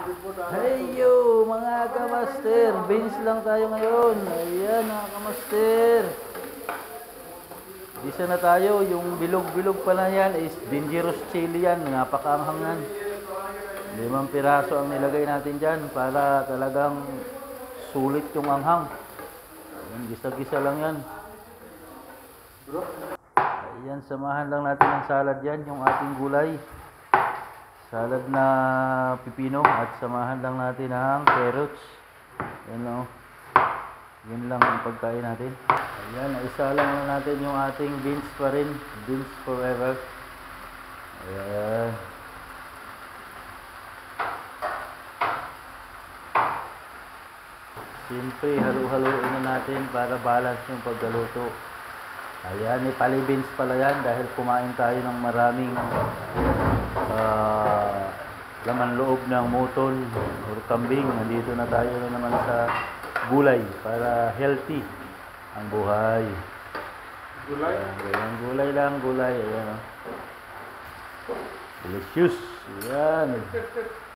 Heyo mga kamaster, beans lang tayo ngayon. Ayan mga kamaster. Isa na tayo, yung bilog-bilog pala yan is dangerous chili yan. Napakaanghang yan. 5 piraso ang nilagay natin dyan para talagang sulit yung anghang. Ayan, gisa-gisa lang yan. Ayan, samahan lang natin ng salad yan, yung ating gulay. Salad na pipino at samahan lang natin ng carrots. Yan o. Yan lang ang pagkain natin. Ayan, isa lang natin yung ating beans pa rin. Beans forever. Ayan. Siyempre, halu-haluin na natin para balance yung paggaluto. Ayan, ipali beans pala yan dahil kumain tayo ng maraming laman loob ng muton or kambing. Nandito na tayo na naman sa gulay para healthy ang buhay. Gulay? Ayan, gulay lang, gulay. Ayan, oh. Delicious. Ayan.